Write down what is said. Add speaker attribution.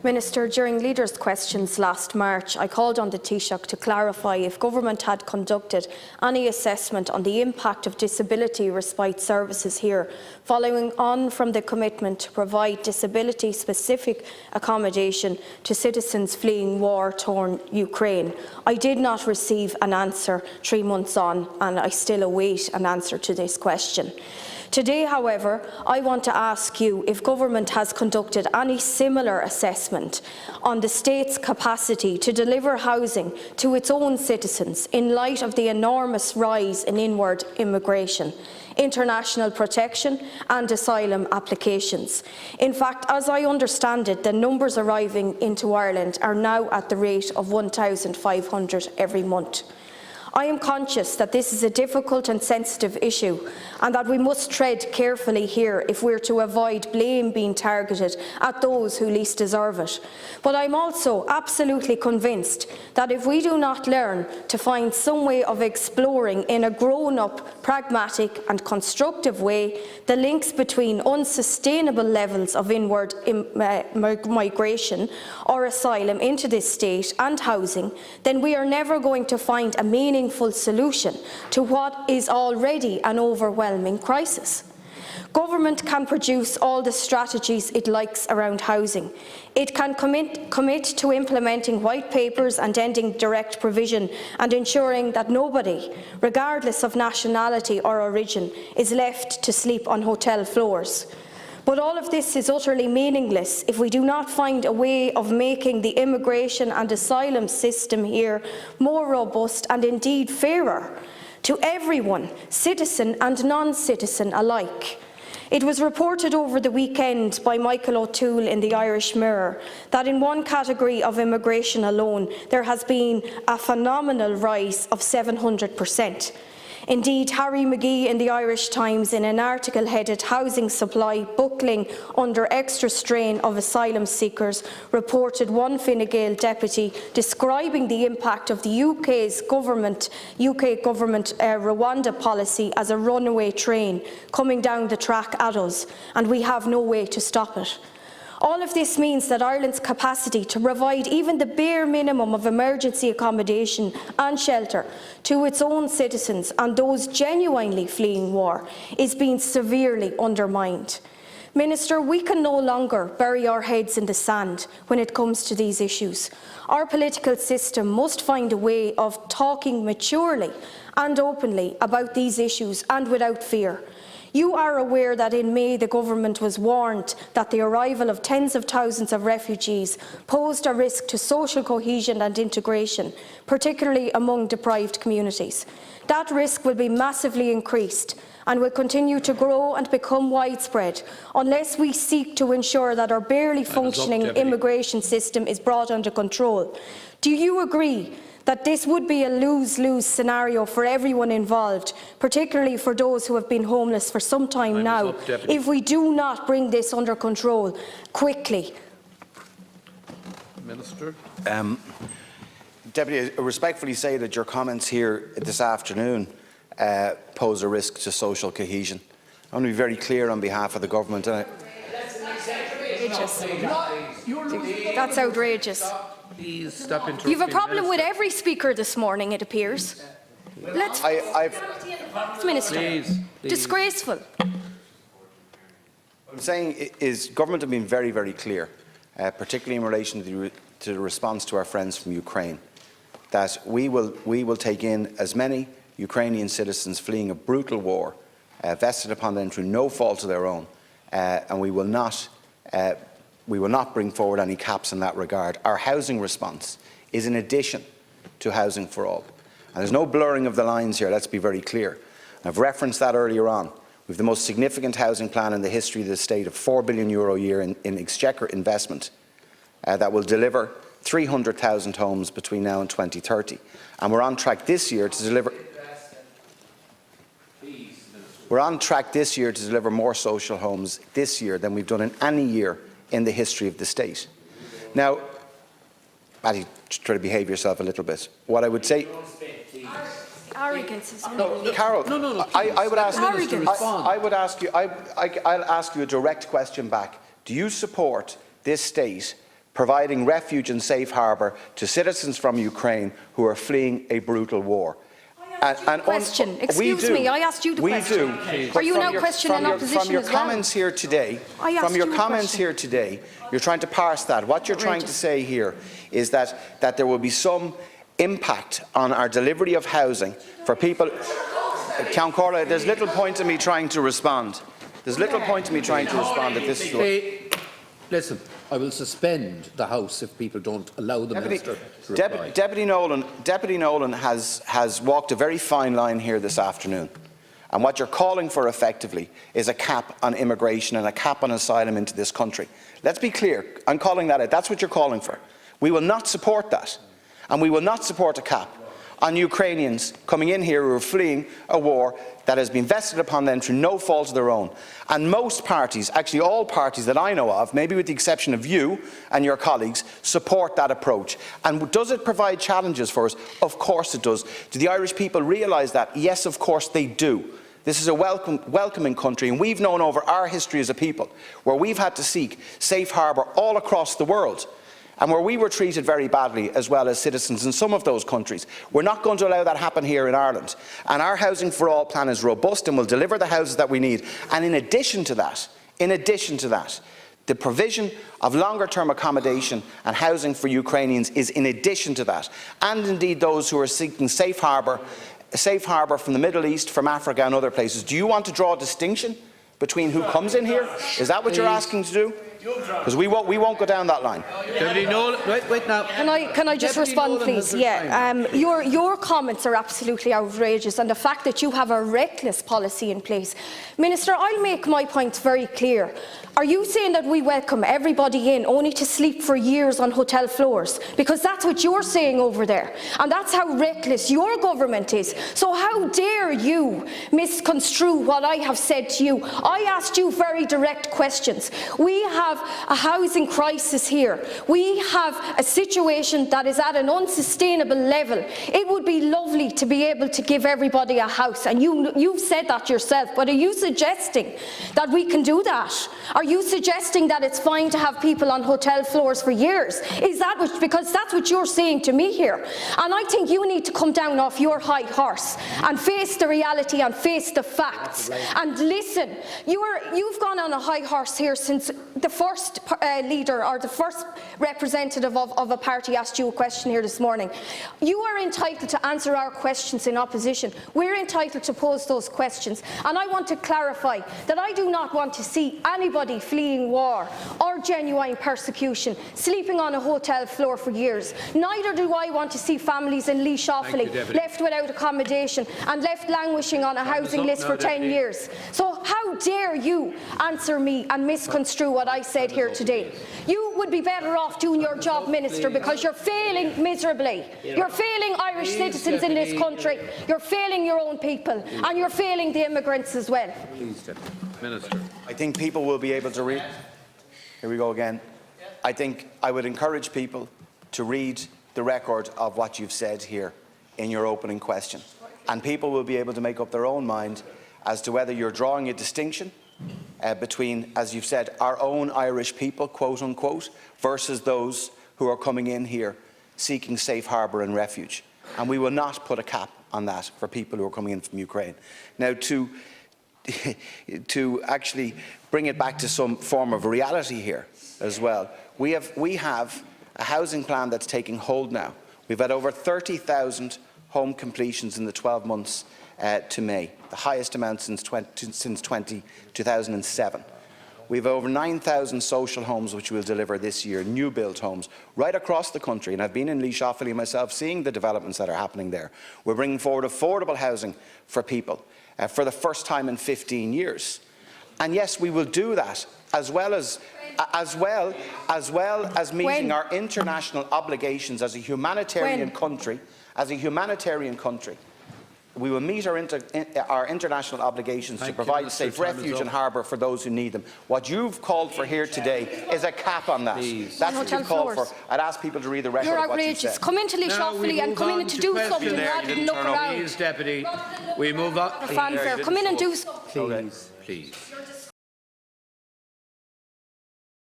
Speaker 1: Minister, during Leaders' Questions last March, I called on the Taoiseach to clarify if Government had conducted any assessment on the impact of disability respite services here, following on from the commitment to provide disability-specific accommodation to citizens fleeing war-torn Ukraine. I did not receive an answer 3 months on, and I still await an answer to this question. Today, however, I want to ask you if Government has conducted any similar assessment on the State's capacity to deliver housing to its own citizens in light of the enormous rise in inward immigration, international protection and asylum applications. In fact, as I understand it, the numbers arriving into Ireland are now at the rate of 1,500 every month. I am conscious that this is a difficult and sensitive issue and that we must tread carefully here if we are to avoid blame being targeted at those who least deserve it. But I am also absolutely convinced that if we do not learn to find some way of exploring in a grown-up, pragmatic and constructive way the links between unsustainable levels of inward migration or asylum into this state and housing, then we are never going to find a meaningful solution to what is already an overwhelming crisis. Government can produce all the strategies it likes around housing. It can commit to implementing white papers and ending direct provision and ensuring that nobody, regardless of nationality or origin, is left to sleep on hotel floors. But all of this is utterly meaningless if we do not find a way of making the immigration and asylum system here more robust and indeed fairer to everyone, citizen and non-citizen alike. It was reported over the weekend by Michael O'Toole in the Irish Mirror that in one category of immigration alone there has been a phenomenal rise of 700%. Indeed, Harry McGee in the Irish Times, in an article headed "Housing Supply Buckling Under Extra Strain of Asylum Seekers," reported one Fine Gael deputy describing the impact of the UK government Rwanda policy as a runaway train coming down the track at us, and we have no way to stop it. All of this means that Ireland's capacity to provide even the bare minimum of emergency accommodation and shelter to its own citizens and those genuinely fleeing war is being severely undermined. Minister, we can no longer bury our heads in the sand when it comes to these issues. Our political system must find a way of talking maturely and openly about these issues and without fear. You are aware that in May the Government was warned that the arrival of tens of thousands of refugees posed a risk to social cohesion and integration, particularly among deprived communities. That risk will be massively increased and will continue to grow and become widespread unless we seek to ensure that our barely functioning immigration system is brought under control. Do you agree that this would be a lose-lose scenario for everyone involved, particularly for those who have been homeless for some time now, if we do not bring this under control quickly?
Speaker 2: Minister.
Speaker 3: Deputy, I respectfully say that your comments here this afternoon pose a risk to social cohesion. I want to be very clear on behalf of the Government.
Speaker 1: That's outrageous.
Speaker 2: Please stop interrupting.
Speaker 1: You have a problem with every speaker this morning, it appears. Let's Minister. Please. Disgraceful.
Speaker 3: What I'm saying is Government have been very, very clear, particularly in relation to the response to our friends from Ukraine, that we will take in as many Ukrainian citizens fleeing a brutal war, vested upon them through no fault of their own, and we will not bring forward any caps in that regard. Our housing response is in addition to Housing for All. And there's no blurring of the lines here, let's be very clear. I've referenced that earlier on. We have the most significant housing plan in the history of the state of €4 billion a year in exchequer investment that will deliver 300,000 homes between now and 2030. And we're on track this year to deliver more social homes this year than we've done in any year in the history of the state. Now, Matty, try to behave yourself a little bit. What I would say...
Speaker 1: Arrogance is
Speaker 3: Carol, I'll ask you a direct question back. Do you support this state providing refuge and safe harbour to citizens from Ukraine who are fleeing a brutal war.
Speaker 1: Question. Excuse me, I asked you the question. Are you now questioning opposition
Speaker 3: From your
Speaker 1: as well?
Speaker 3: comments here today, you're trying to parse that. What you're trying to say here is that there will be some impact on our delivery of housing for people. Count Corley, there's little point in me trying to respond. There's little point in me trying to respond at this stage.
Speaker 2: Listen, I will suspend the House if people don't allow the Minister to reply.
Speaker 3: Deputy Nolan has walked a very fine line here this afternoon. And what you're calling for effectively is a cap on immigration and a cap on asylum into this country. Let's be clear, I'm calling that out. That's what you're calling for. We will not support that. And we will not support a cap on Ukrainians coming in here who are fleeing a war that has been vested upon them through no fault of their own. And most parties, actually all parties that I know of, maybe with the exception of you and your colleagues, support that approach. And does it provide challenges for us? Of course it does. Do the Irish people realise that? Yes, of course they do. This is a welcoming country, and we've known over our history as a people where we've had to seek safe harbour all across the world, and where we were treated very badly as well as citizens in some of those countries. We're not going to allow that happen here in Ireland. And our Housing for All plan is robust and will deliver the houses that we need. And in addition to that, the provision of longer-term accommodation and housing for Ukrainians is in addition to that. And indeed those who are seeking safe harbour from the Middle East, from Africa and other places. Do you want to draw a distinction between who comes in here? Is that what you're asking to do? Because we won't go down that line.
Speaker 2: Deputy Nolan, wait now.
Speaker 1: Can I just respond, please? Yeah, your comments are absolutely outrageous, and the fact that you have a reckless policy in place. Minister, I'll make my points very clear. Are you saying that we welcome everybody in only to sleep for years on hotel floors? Because that's what you're saying over there, and that's how reckless your government is. So how dare you misconstrue what I have said to you? I asked you very direct questions. We have a housing crisis here. We have a situation that is at an unsustainable level. It would be lovely to be able to give everybody a house, and you've said that yourself, but are you suggesting that we can do that? Are you suggesting that it's fine to have people on hotel floors for years? Is that because that's what you're saying to me here? And I think you need to come down off your high horse and face the reality and face the facts. And listen, you've gone on a high horse here since the first leader or the first representative of a party asked you a question here this morning. You are entitled to answer our questions in opposition. We're entitled to pose those questions. And I want to clarify that I do not want to see anybody fleeing war or genuine persecution sleeping on a hotel floor for years. Neither do I want to see families in Laois Offaly left without accommodation and left languishing on a housing list for 10 years. So how dare you answer me and misconstrue what I said here today? You would be better off doing your job, Minister, because you're failing miserably. You're failing Irish citizens in this country, you're failing your own people, and you're failing the immigrants as well.
Speaker 2: Please, Minister.
Speaker 3: I think people will be able to read. Here we go again. I think I would encourage people to read the record of what you've said here in your opening question. And people will be able to make up their own mind as to whether you're drawing a distinction between, as you've said, our own Irish people, quote unquote, versus those who are coming in here seeking safe harbour and refuge. And we will not put a cap on that for people who are coming in from Ukraine. Now, to actually bring it back to some form of reality here as well, we have a housing plan that's taking hold now. We've had over 30,000 home completions in the 12 months to May, the highest amount since 2007. We have over 9,000 social homes which we'll deliver this year, new build homes, right across the country. And I've been in Laois Offaly myself, seeing the developments that are happening there. We're bringing forward affordable housing for people for the first time in 15 years. And yes, we will do that as well as meeting our international obligations as a humanitarian country. We will meet our international obligations to provide safe refuge and harbour for those who need them. What you've called for here today is a cap on that. That's what you've called for. I'd ask people to read the record of what you said.
Speaker 1: Come into Laois Offaly and come in to do something rather than look around.
Speaker 2: Please, Deputy. We move on.
Speaker 1: Fanfare. Come in and do something.
Speaker 2: Please.